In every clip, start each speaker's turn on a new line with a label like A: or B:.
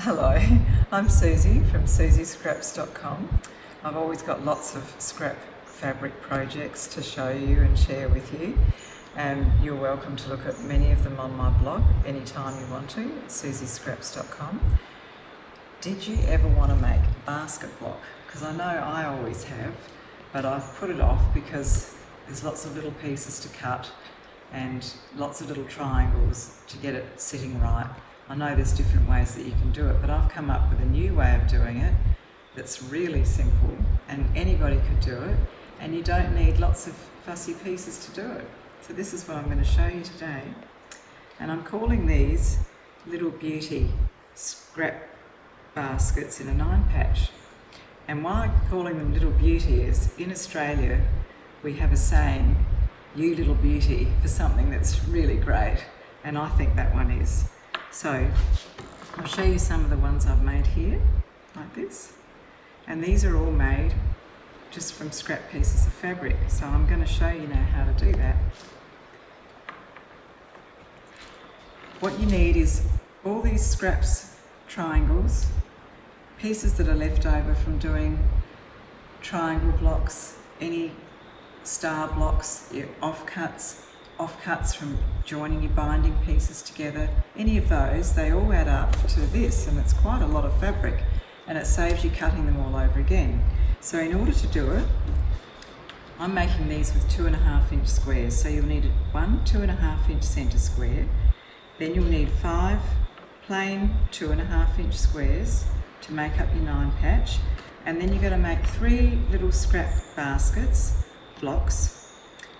A: Hello, I'm Susie from susiescraps.com. I've always got lots of scrap fabric projects to show you and share with you, and you're welcome to look at many of them on my blog anytime you want to at susiescraps.com. Did you ever want to make a basket block? Because I know I always have, but I've put it off because there's lots of little pieces to cut and lots of little triangles to get it sitting right. I know there's different ways that you can do it, but I've come up with a new way of doing it that's really simple and anybody could do it, and you don't need lots of fussy pieces to do it. So this is what I'm going to show you today, and I'm calling these Little Beauty scrap baskets in a 9-patch. And why I'm calling them Little Beauty is, in Australia we have a saying, "You little beauty," for something that's really great, and I think that one is. So I'll show you some of the ones I've made here, like this. And these are all made just from scrap pieces of fabric. So I'm going to show you now how to do that. What you need is all these scraps, triangles, pieces that are left over from doing triangle blocks, any star blocks, your offcuts from joining your binding pieces together, any of those, they all add up to this, and it's quite a lot of fabric, and it saves you cutting them all over again. So in order to do it, I'm making these with 2.5-inch squares. So you'll need one 2.5-inch centre square, then you'll need 5 plain 2.5-inch squares to make up your 9-patch, and then you're going to make 3 little scrap baskets, blocks.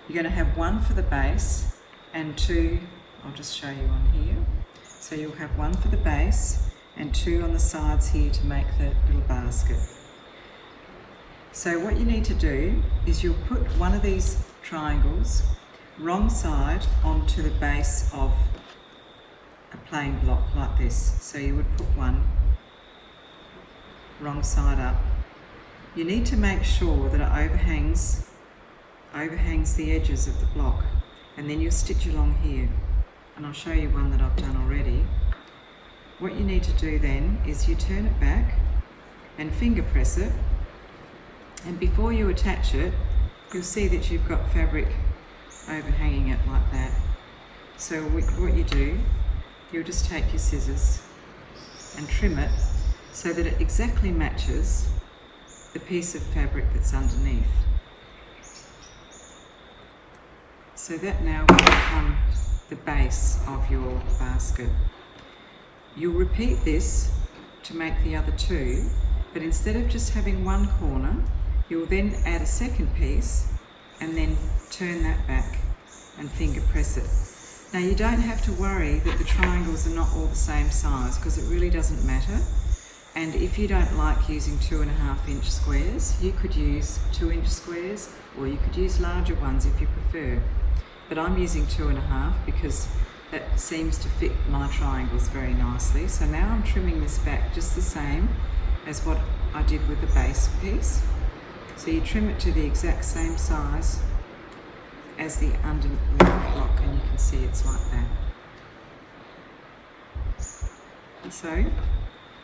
A: You're going to have 1 for the base and 2, I'll just show you on here. So you'll have 1 for the base and 2 on the sides here to make the little basket. So what you need to do is you'll put one of these triangles wrong side onto the base of a plain block like this. So you would put one wrong side up. You need to make sure that it overhangs the edges of the block, and then you'll stitch along here, and I'll show you one that I've done already. What you need to do then is you turn it back and finger press it, and before you attach it you'll see that you've got fabric overhanging it like that. So what you do, you'll just take your scissors and trim it so that it exactly matches the piece of fabric that's underneath. So that now will become the base of your basket. You'll repeat this to make the other 2, but instead of just having one corner, you'll then add a second piece and then turn that back and finger press it. Now you don't have to worry that the triangles are not all the same size, because it really doesn't matter. And if you don't like using 2.5-inch squares, you could use 2-inch squares, or you could use larger ones if you prefer. But I'm using 2.5 because that seems to fit my triangles very nicely. So now I'm trimming this back just the same as what I did with the base piece. So you trim it to the exact same size as the underneath block, and you can see it's like that. So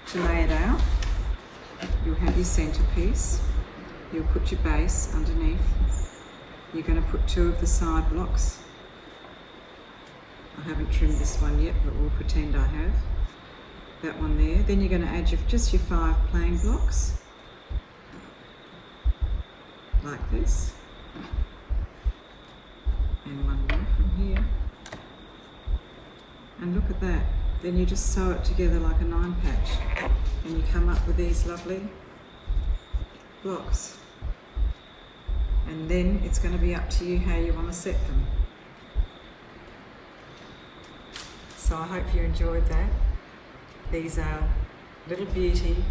A: to lay it out, you'll have your centre piece, you'll put your base underneath. You're going to put 2 of the side blocks. I haven't trimmed this one yet, but we'll pretend I have. That one there. Then you're going to add just your 5 plain blocks, like this. And one more from here. And look at that. Then you just sew it together like a 9-patch, and you come up with these lovely blocks. And then it's going to be up to you how you want to set them. So I hope you enjoyed that. These are Little Beauty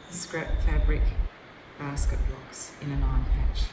A: scrap fabric basket blocks in a 9-patch.